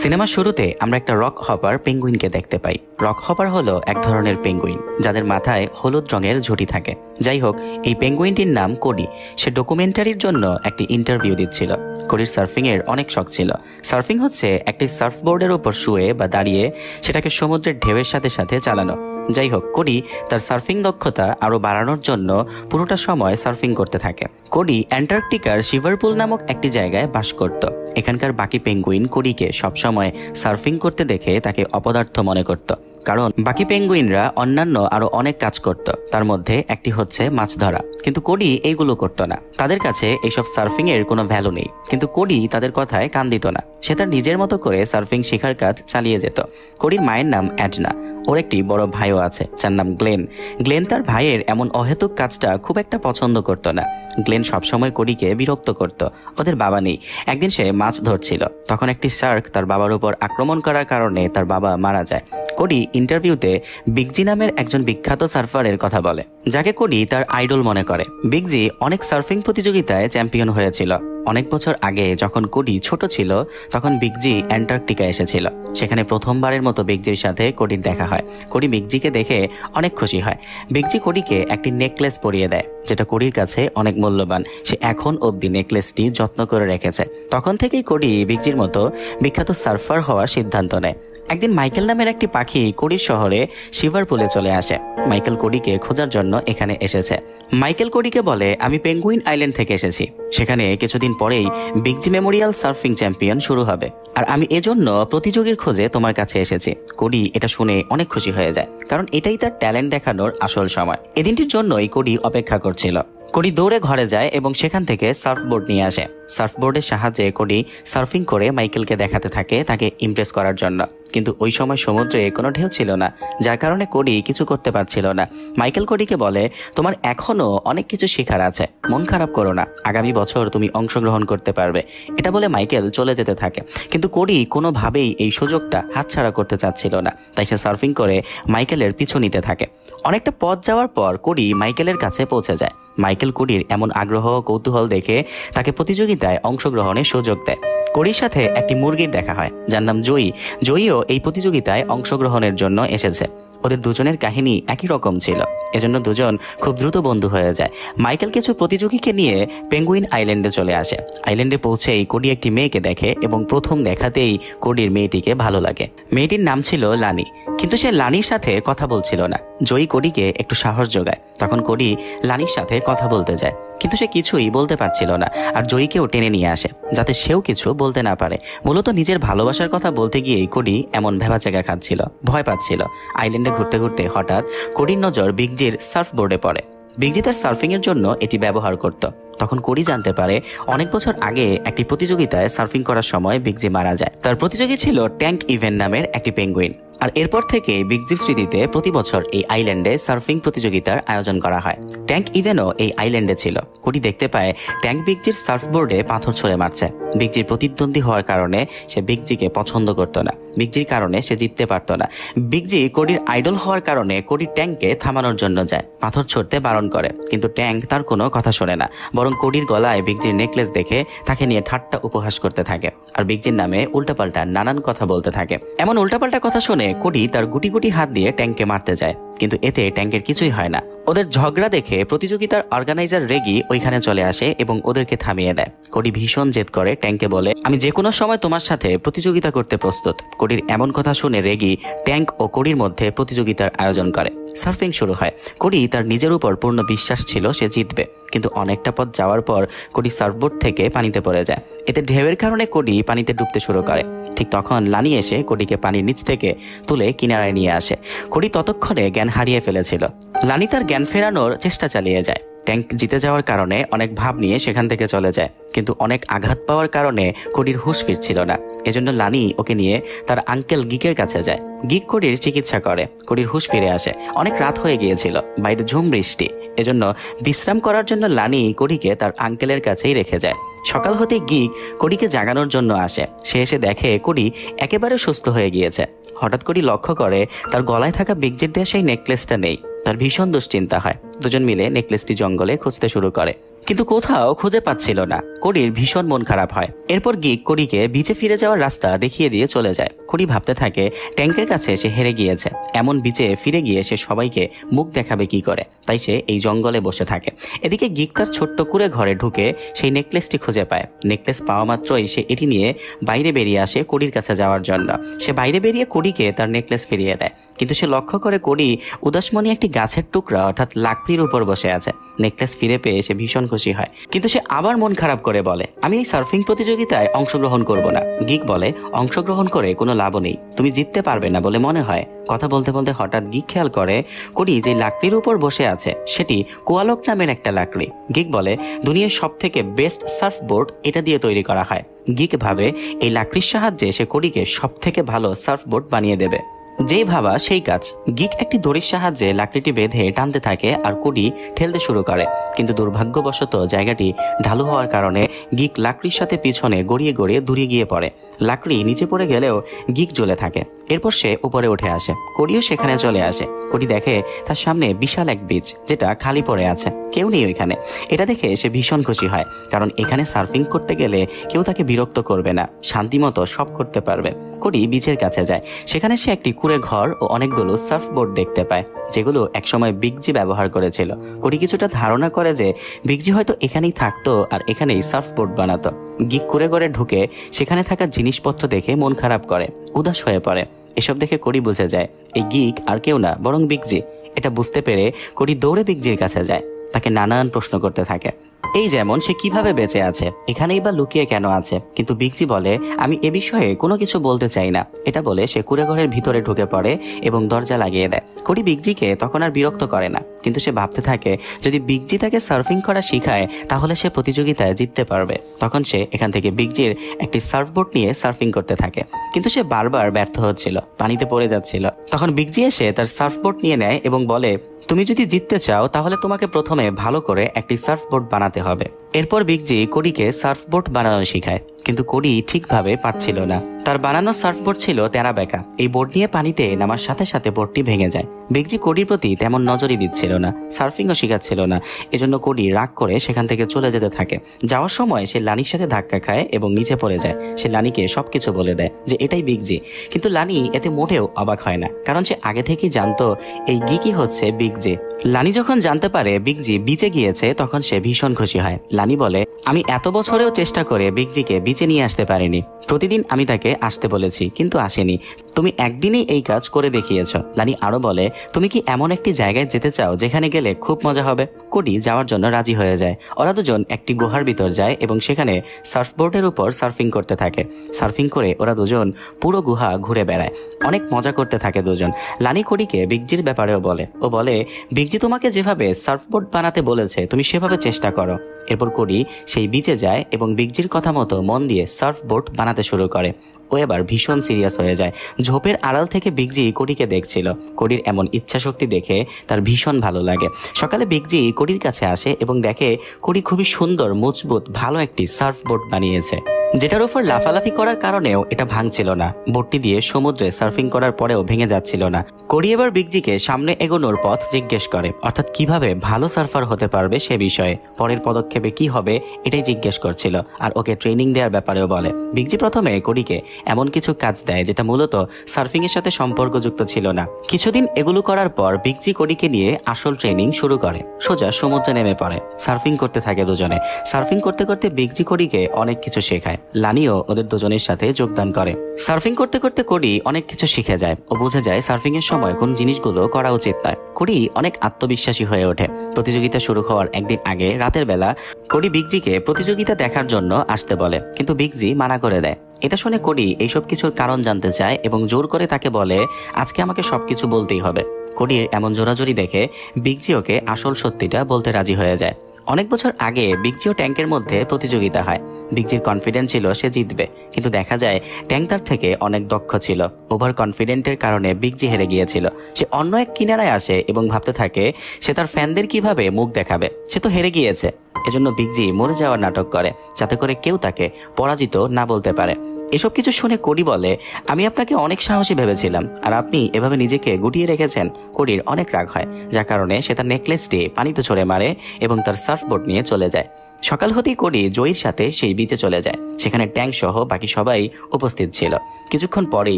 সিনেমার শুরুতে আমরা একটা রক হপার পেঙ্গুইনকে দেখতে পাই। রক হপার হলো এক ধরনের পেঙ্গুইন যাদের মাথায় হলুদ রঙের ঝুঁটি থাকে। যাই হোক, এই পেঙ্গুইনটির নাম কোডি। সে ডকুমেন্টারির জন্য একটি ইন্টারভিউ দিচ্ছিল। কোডির সার্ফিংয়ের অনেক শখ ছিল। সার্ফিং হচ্ছে একটি সার্ফবোর্ডের উপর শুয়ে বা দাঁড়িয়ে সেটাকে সমুদ্রের ঢেউয়ের সাথে সাথে চালানো। যাই হোক, কোডি তার সার্ফিং দক্ষতা আরও বাড়ানোর জন্য পুরোটা সময় সার্ফিং করতে থাকে। কোডি অ্যান্টার্কটিকার শিভারপুল নামক একটি জায়গায় বাস করত। এখানকার বাকি পেঙ্গুইন কোডিকে সবসময় সার্ফিং করতে দেখে তাকে অপদার্থ মনে করত, কারণ বাকি পেঙ্গুইনরা অন্যান্য আরো অনেক কাজ করত, তার মধ্যে একটি হচ্ছে মাছ ধরা। কিন্তু কোডি এইগুলো করতো না। তাদের কাছে এইসব সার্ফিং এর কোনো ভ্যালু নেই। কিন্তু কোডি তাদের কথায় কান দিত না। সে তার নিজের মতো করে সার্ফিং শেখার কাজ চালিয়ে যেত। কোডির মায়ের নাম অ্যাডনা। ওর একটি বড় ভাইও আছে যার নাম গ্লেন। গ্লেন তার ভাইয়ের এমন অহেতুক কাজটা খুব একটা পছন্দ করত না। গ্লেন সবসময় কোডিকে বিরক্ত করত। ওদের বাবা নেই। একদিন সে মাছ ধরছিল, তখন একটি শার্ক তার বাবার উপর আক্রমণ করার কারণে তার বাবা মারা যায়। কোডি ইন্টারভিউতে বিগজি নামের একজন বিখ্যাত সার্ফারের কথা বলে, যাকে কোডি তার আইডল মনে করে। বিগজি অনেক সার্ফিং প্রতিযোগিতায় চ্যাম্পিয়ন হয়েছিল। অনেক বছর আগে যখন কোডি ছোট ছিল তখন বিগজি অ্যান্টার্কটিকা এসেছিল। সেখানে প্রথমবারের মতো বিগজির সাথে কোডির দেখা হয়। কোডি বিগজিকে দেখে অনেক খুশি হয়। বিগজি কোডিকে একটি নেকলেস পরিয়ে দেয়, যেটা কোডির কাছে অনেক মূল্যবান। সে এখন অবধি নেকলেসটি যত্ন করে রেখেছে। তখন থেকেই কোডি বিগজির মতো বিখ্যাত সার্ফার হওয়ার সিদ্ধান্ত নেয়। একদিন মাইকেল নামের একটি পাখি কোডির শহরে শিভারপুলে চলে আসে। মাইকেল কোডিকে খোঁজার জন্য এখানে এসেছে। মাইকেল কোডিকে বলে, আমি পেঙ্গুইন আইল্যান্ড থেকে এসেছি। সেখানে কিছুদিন পরেই বিগজি মেমোরিয়াল সার্ফিং চ্যাম্পিয়ন শুরু হবে, আর আমি এজন্য প্রতিযোগীর খোঁজে তোমার কাছে এসেছি। কোডি এটা শুনে অনেক খুশি হয়ে যায়, কারণ এটাই তার ট্যালেন্ট দেখানোর আসল সময়। এদিনটির জন্যই কোডি অপেক্ষা করছিল। কোডি দৌড়ে ঘরে যায় এবং সেখান থেকে সার্ফবোর্ড নিয়ে আসে। সার্ফবোর্ডের সাহায্যে কোডি সার্ফিং করে মাইকেলকে দেখাতে থাকে, তাকে ইমপ্রেস করার জন্য। কিন্তু ওই সময় সমুদ্রে কোনো ঢেউ ছিল না, যার কারণে কোডি কিছু করতে পারছিল না। মাইকেল কোডিকে বলে, তোমার এখনো অনেক কিছু শেখার আছে, মন খারাপ করো না, আগামী বছর তুমি অংশগ্রহণ করতে পারবে। এটা বলে মাইকেল চলে যেতে থাকে। কিন্তু কোডি কোনোভাবেই এই সুযোগটা হাতছাড়া করতে চাচ্ছিল না, তাই সে সার্ফিং করে মাইকেলের পিছু নিতে থাকে। অনেকটা পথ যাওয়ার পর কোডি মাইকেলের কাছে পৌঁছে যায়। মাইকেল কোডির এমন আগ্রহ কৌতূহল দেখে তাকে প্রতিযোগিতায় অংশগ্রহণের সুযোগ দেয়। কোডির সাথে একটি মুরগির দেখা হয় যার নাম জয়ী। জয়ীও এই প্রতিযোগিতায় অংশগ্রহণের জন্য এসেছে। ওদের দুজনের কাহিনী একই রকম ছিল, এজন্য দুজন খুব দ্রুত বন্ধু হয়ে যায়। মাইকেল কিছু প্রতিযোগীকে নিয়ে পেঙ্গুইন আইল্যান্ডে চলে আসে। আইল্যান্ডে পৌঁছেই কোডি একটি মেয়েকে দেখে এবং প্রথম দেখাতেই কোডির মেয়েটিকে ভালো লাগে। মেয়েটির নাম ছিল লানি, কিন্তু সে লানির সাথে কথা বলছিল না। জয়ী কোডিকে একটু সাহস যোগায়। তখন কোডি লানির সাথে কথা বলতে যায়, কিন্তু সে কিছুই বলতে পারছিল না। আর জয়ীকেও টেনে নিয়ে আসে যাতে সেও কিছু বলতে না পারে। মূলত নিজের ভালোবাসার কথা বলতে গিয়েই কোডি এমন ভেবাচাকা খাচ্ছিল, ভয় পাচ্ছিল। আইল্যান্ডে ঘুরতে ঘুরতে হঠাৎ কোডির নজর বিগজির সার্ফবোর্ডে পড়ে। বিগজি তার সার্ফিং এর জন্য এটি ব্যবহার করত। তখন কোডি জানতে পারে অনেক বছর আগে একটি প্রতিযোগিতায় সার্ফিং করার সময় বিগজি মারা যায়। তার প্রতিযোগী ছিল ট্যাঙ্ক ইভেন নামের একটি পেঙ্গুইন। আর এরপর থেকে বিগজির স্মৃতিতে প্রতি বছর এই আইল্যান্ডে সার্ফিং প্রতিযোগিতার আয়োজন করা হয়। ট্যাঙ্ক ইভেনও এই আইল্যান্ডে ছিল। কোডি দেখতে পায় ট্যাঙ্ক বিগজির সার্ফবোর্ডে পাথর ছুঁড়ে মারছে। বিগজির প্রতিদ্বন্দ্বী হওয়ার কারণে সে বিগজিকে পছন্দ করত না। বিগজির কারণে সে জিততে পারত না। বিগজি কোডির আইডল হওয়ার কারণে কোডি ট্যাঙ্ককে থামানোর জন্য যায়, পাথর ছুঁড়তে বারণ করে। কিন্তু ট্যাঙ্ক তার কোনো কথা শোনে না, বরং কোডির গলায় বিগজির নেকলেস দেখে তাকে নিয়ে ঠাট্টা উপহাস করতে থাকে আর বিগজির নামে উল্টাপাল্টা নানান কথা বলতে থাকে। এমন উল্টাপাল্টা কথা শুনে কোডি তার গুটি গুটি হাত দিয়ে ট্যাঙ্ককে মারতে যায়, কিন্তু এতে ট্যাঙ্কের কিছুই হয় না। ওদের ঝগড়া দেখে প্রতিযোগিতার অর্গানাইজার রেগি ওইখানে চলে আসে এবং ওদেরকে থামিয়ে দেয়। কোডি ভীষণ জেদ করে ট্যাঙ্ককে বলে, আমি যে কোনো সময় তোমার সাথে প্রতিযোগিতা করতে প্রস্তুত। কোডির এমন কথা শুনে রেগি ট্যাঙ্ক ও কোডির মধ্যে প্রতিযোগিতার আয়োজন করে। সার্ফিং শুরু হয়। কোডি তার নিজের উপর পূর্ণ বিশ্বাস ছিল সে জিতবে, কিন্তু অনেকটা পথ যাওয়ার পর কোডি সার্ফবোর্ড থেকে পানিতে পড়ে যায়। এতে ঢেউয়ের কারণে কোডি পানিতে ডুবতে শুরু করে। ঠিক তখন লানি এসে কোডিকে পানির নিচ থেকে তুলে কিনারায় নিয়ে আসে। কোডি ততক্ষণে জ্ঞান হারিয়ে ফেলেছিল। লানি তার জ্ঞান ফেরানোর চেষ্টা চালিয়ে যায়। ট্যাঙ্ক জিতে যাওয়ার কারণে অনেক ভাব নিয়ে সেখান থেকে চলে যায়, কিন্তু অনেক আঘাত পাওয়ার কারণে কোডির হুঁশ ফিরছিল না। এজন্য লানি ওকে নিয়ে তার আঙ্কেল গিকের কাছে যায়। গিক কোডির চিকিৎসা করে। কোডির হুঁশ ফিরে আসে। অনেক রাত হয়ে গিয়েছিল, বাইরে ঝুম বৃষ্টি। এজন্য বিশ্রাম করার জন্য লানি কোডিকে তার আঙ্কেলের কাছেই রেখে যায়। সকাল হতে গিক কোডিকে জাগানোর জন্য আসে। সে এসে দেখে কোডি একেবারে সুস্থ হয়ে গিয়েছে। হঠাৎ কোডি লক্ষ্য করে তার গলায় থাকা বিগজির দেওয়া সেই নেকলেসটা নেই। তার ভীষণ দুশ্চিন্তা হয়। দুজন মিলে নেকলেসটি জঙ্গলে খুঁজতে শুরু করে, কিন্তু কোথাও খুঁজে পাচ্ছিল না। কোরির ভীষণ মন খারাপ হয়। এরপর গিক কোরিকে বিচে ফিরে যাওয়ার রাস্তা দেখিয়ে দিয়ে চলে যায়। কোরি ভাবতে থাকে ট্যাঙ্কের কাছে সে হেরে গিয়েছে, এমন বিচে ফিরে গিয়ে সে সবাইকে মুখ দেখাবে কি করে, তাই সে এই জঙ্গলে বসে থাকে। এদিকে গিক তার ছোট্ট করে ঘরে ঢুকে সেই নেকলেসটি খুঁজে পায়। নেকলেস পাওয়া মাত্রই সে এটি নিয়ে বাইরে বেরিয়ে আসে কোরির কাছে যাওয়ার জন্য। সে বাইরে বেরিয়ে কোরিকে তার নেকলেস ফিরিয়ে দেয়, কিন্তু সে লক্ষ্য করে কোরি উদাসমনি একটি গাছের টুকরা অর্থাৎ লাকড়ির উপর বসে আছে। নেকলেস ফিরে পেয়ে সে ভীষণ খুশি হয়, কিন্তু সে আবার মন খারাপ করে বলে আমি এই সার্ফিং প্রতিযোগিতায় অংশগ্রহণ করব না। গিক বলে অংশগ্রহণ করে কোনো লাভও নেই, তুমি জিততে পারবে না বলে মনে হয়। কথা বলতে বলতে হঠাৎ গিক খেয়াল করে কোরি যে লাকড়ির উপর বসে আছে সেটি কোয়ালক নামের একটা লাকড়ি। গিক বলে দুনিয়ার সব থেকে বেস্ট সার্ফবোর্ড এটা দিয়ে তৈরি করা হয়। গিক ভাবে এই লাকড়ির সাহায্যে সে কোরিকে সব থেকে ভালো সার্ফবোর্ড বানিয়ে দেবে। যেই ভাবা সেই কাজ। গিক একটি দড়ির সাহায্যে লাকড়িটি বেঁধে টানতে থাকে আর কোরি ঠেলতে শুরু করে, কিন্তু দুর্ভাগ্যবশত জায়গাটি ঢালু হওয়ার কারণে গিক লাকড়ির সাথে পিছনে গড়িয়ে গড়িয়ে দূরে গিয়ে পড়ে। লাকড়ি নিচে পড়ে গেলেও গিক জ্বলে থাকে। এরপর সে উপরে উঠে আসে, কোরিও সেখানে চলে আসে। কোরি দেখে তার সামনে বিশাল এক বিচ যেটা খালি পড়ে আছে, কেউ নেই ওইখানে। এটা দেখে সে ভীষণ খুশি হয়, কারণ এখানে সার্ফিং করতে গেলে কেউ তাকে বিরক্ত করবে না, শান্তিমতো সব করতে পারবে। কোরি বিচের কাছে যায়, সেখানে সে একটি কুঁড়ে ঘর ও অনেকগুলো সার্ফবোর্ড দেখতে পায়, যেগুলো একসময় বিগজি ব্যবহার করেছিল। কোরি কিছুটা ধারণা করে যে বিগজি হয়তো এখানেই থাকতো আর এখানেই সার্ফবোর্ড বানাতো। গিক কুঁড়ে ঘরে ঢুকে সেখানে থাকা জিনিসপত্র দেখে মন খারাপ করে, উদাস হয়ে পড়ে। এসব দেখে কোরি বুঝে যায় এই গিক আর কেউ না বরং বিগজি। এটা বুঝতে পেরে কোরি দৌড়ে বিগজির কাছে যায়, তাকে নানান প্রশ্ন করতে থাকে। এই যেমন সে কিভাবে বেঁচে আছে, এখানেই বা লুকিয়ে কেন আছে। কিন্তু বিগজি বলে আমি এ বিষয়ে কোনো কিছু বলতে চাই না। এটা বলে সে কুঁড়ে ঘরের ভিতরে ঢুকে পড়ে এবং দরজা লাগিয়ে দেয়। কোরি বিগজিকে তখন আর বিরক্ত করে না, কিন্তু সে ভাবতে থাকে যদি বিগজি তাকে সার্ফিং করা শিখায় তাহলে সে প্রতিযোগিতায় জিততে পারবে। তখন সে এখান থেকে বিগজির একটি সার্ফবোর্ড নিয়ে সার্ফিং করতে থাকে, কিন্তু সে বারবার ব্যর্থ হচ্ছিল, পানিতে পড়ে যাচ্ছিল। তখন বিগজি এসে তার সার্ফবোর্ড নিয়ে নেয় এবং বলে তুমি যদি জিততে চাও তাহলে তোমাকে প্রথমে ভালো করে একটি সার্ফবোর্ড বানাতে হবে। এরপর বিগজি কোরিকে সার্ফবোর্ড বানানো শেখায়, কিন্তু কোরি ঠিকভাবে পারছিল না। তার বানানো সার্ফবোর্ড ছিল তেরা বেঁকা। এই বোর্ড নিয়ে পানিতে নামার সাথে সাথে বোর্ডটি ভেঙে যায়। বিগজি কোরির প্রতি তেমন নজরই দিচ্ছিল না, সার্ফিংও শেখাচ্ছিল না। এজন্য কোরি রাগ করে সেখান থেকে চলে যেতে থাকে। যাওয়ার সময় সে লানির সাথে ধাক্কা খায় এবং নিচে পড়ে যায়। সে লানিকে সবকিছু বলে দেয় যে এটাই বিগজি, কিন্তু লানি এতে মোটেও অবাক হয় না, কারণ সে আগে থেকেই জানতো এই গিকই হচ্ছে বিগজি। লানি যখন জানতে পারে বিগজি বিচে গিয়েছে তখন সে ভীষণ খুশি হয়। লানি বলে আমি এত বছরেও চেষ্টা করে বিগজিকে বিচে নিয়ে আসতে পারিনি। প্রতিদিন আমি তাকে আসতে বলেছি কিন্তু আসেনি, তুমি একদিনেই এই কাজ করে দেখিয়েছ। লানি আরো বলে তুমি কি এমন একটি জায়গায় যেতে চাও যেখানে গেলে খুব মজা হবে? কোরি যাওয়ার জন্য রাজি হয়ে যায়। ওরা দুজন একটি গুহার ভিতর যায় এবং সেখানে সার্ফবোর্ডের উপর সার্ফিং করতে থাকে। সার্ফিং করে ওরা দুজন পুরো গুহা ঘুরে বেড়ায়, অনেক মজা করতে থাকে দুজন। লানি কোরিকে বিগজির ব্যাপারেও বলে, ও বলে বিগজি তোমাকে যেভাবে সার্ফবোর্ড বানাতে বলেছে তুমি সেভাবে চেষ্টা করো। এরপর কোরি সেই বিচে যায় এবং বিগজির কথা মতো মন দিয়ে সার্ফবোর্ড বানাতে শুরু করে। ও এবার ভীষণ সিরিয়াস হয়ে যায়। ঝোপের আড়াল থেকে বিগজি কোরিকে দেখছিল। কোরির এমন ইচ্ছাশক্তি দেখে তার ভীষণ ভালো লাগে। সকালে বিগজি কোরির কাছে আসে এবং দেখে কোরি খুবই সুন্দর মজবুত ভালো একটি সার্ফবোর্ড বানিয়েছে, যেটার উপর লাফালাফি করার কারণেও এটা ভাঙছিল না। বোটটি দিয়ে সমুদ্রে সার্ফিং করার পরেও ভেঙে যাচ্ছিল না। কোরি এবার বিগজিকে সামনে এগোনোর পথ জিজ্ঞেস করে, অর্থাৎ কিভাবে ভালো সার্ফার হতে পারবে সে বিষয়ে, পরের পদক্ষেপে কি হবে এটাই জিজ্ঞেস করছিল, আর ওকে ট্রেনিং দেওয়ার ব্যাপারেও বলে। বিগজি প্রথমে কোরিকে এমন কিছু কাজ দেয় যেটা মূলত সার্ফিং এর সাথে সম্পর্কযুক্ত ছিল না। কিছুদিন এগুলো করার পর বিগজি কোরিকে নিয়ে আসল ট্রেনিং শুরু করে। সোজা সমুদ্রে নেমে পড়ে, সার্ফিং করতে থাকে দুজনে। সার্ফিং করতে করতে বিগজি কোরিকে অনেক কিছু শেখায়। লানিও ওদের দুজনের সাথে যোগদান করে। সার্ফিং করতে করতে কোরি অনেক কিছু শিখে যায়। ও বুঝে যায় সার্ফিং এর সময় কোন জিনিসগুলো করা উচিত নয়। কোরি অনেক আত্মবিশ্বাসী হয়ে ওঠে। প্রতিযোগিতা শুরু হওয়ার একদিন আগে রাতের বেলা কোরি বিগজিকে প্রতিযোগিতা দেখার জন্য আসতে বলে, কিন্তু বিগজি মানা করে দেয়। এটা শুনে কোরি এইসব কিছুর কারণ জানতে চায় এবং জোর করে তাকে বলে আজকে আমাকে সবকিছু বলতেই হবে। কোরির এমন জোরাজোরি দেখে বিগজি ওকে আসল সত্যিটা বলতে রাজি হয়ে যায়। অনেক বছর আগে বিগজি ও ট্যাঙ্কের মধ্যে প্রতিযোগিতা হয়। বিগজির কনফিডেন্স ছিল সে জিতবে, কিন্তু দেখা যায় ট্যাঙ্ক তার থেকে অনেক দক্ষ ছিল। ওভার কনফিডেন্টের কারণে বিগজি হেরে গিয়েছিল। সে অন্য এক কিনারায় আসে এবং ভাবতে থাকে সে তার ফ্যানদের কিভাবে মুখ দেখাবে, সে তো হেরে গিয়েছে। এজন্য বিগজি মরে যাওয়ার নাটক করে যাতে করে কেউ তাকে পরাজিত না বলতে পারে। এসব কিছু শুনে কোডি বলে, আমি আপনাকে অনেক সাহসী ভেবেছিলাম, আর আপনি এভাবে নিজেকে গুটিয়ে রেখেছেন। কোডির অনেক রাগ হয়, যার কারণে সে তার নেকলেসটি পানিতে ছুঁড়ে মারে এবং তার সার্ফবোর্ড নিয়ে চলে যায়। সকাল হতেই কোডি জয়ীর সাথে সেই বিচে চলে যায়। সেখানে ট্যাঙ্ক সহ বাকি সবাই উপস্থিত ছিল। কিছুক্ষণ পরেই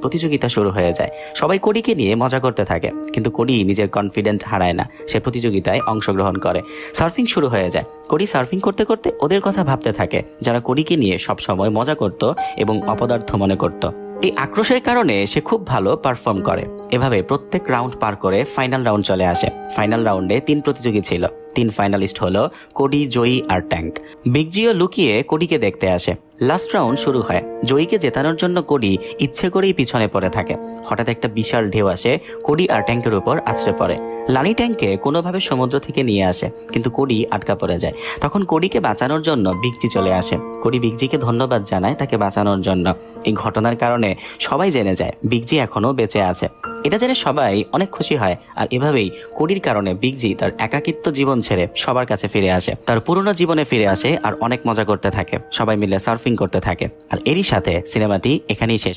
প্রতিযোগিতা শুরু হয়ে যায়। সবাই কোডিকে নিয়ে মজা করতে থাকে, কিন্তু কোডি নিজের কনফিডেন্স হারায় না। সে প্রতিযোগিতায় অংশগ্রহণ করে। সার্ফিং শুরু হয়ে যায়। কোডি সার্ফিং করতে করতে ওদের কথা ভাবতে থাকে, যারা কোডিকে নিয়ে সবসময় মজা করত এবং অপদার্থ মনে করত। এই আক্রোশের কারণে সে খুব ভালো পারফর্ম করে। এভাবে প্রত্যেক রাউন্ড পার করে ফাইনাল রাউন্ড চলে আসে। ফাইনাল রাউন্ডে 3 প্রতিযোগী ছিল। 3 ফাইনালিস্ট হলো কোডি, জয়ী আর ট্যাঙ্ক। বিগ জিও লুকিয়ে কোডিকে দেখতে আসে। লাস্ট রাউন্ড শুরু হয়। জয়ীকে জেতানোর জন্য কোডি ইচ্ছে করেই পিছনে পড়ে থাকে। হঠাৎ একটা বিশাল ঢেউ আসে, কোডি আর ট্যাঙ্কের উপর আছড়ে পড়ে। লানি ট্যাঙ্ককে কোনোভাবে সমুদ্র থেকে নিয়ে আসে, কিন্তু কোডি আটকা পড়ে যায়। তখন কোডিকে বাঁচানোর জন্য বিগজি চলে আসে। কোডি বিগজিকে ধন্যবাদ জানায় তাকে বাঁচানোর জন্য। এই ঘটনার কারণে সবাই জেনে যায় বিগজি এখনো বেঁচে আছে। এটা জেনে সবাই অনেক খুশি হয়। আর এভাবেই কোডির কারণে বিগজি তার একাকিত্ব জীবন ছেড়ে সবার কাছে ফিরে আসে, তার পুরনো জীবনে ফিরে আসে আর অনেক মজা করতে থাকে। সবাই মিলে সার্ফিং করতে থাকে। আর এরই সাথে সিনেমাটি এখানেই শেষ।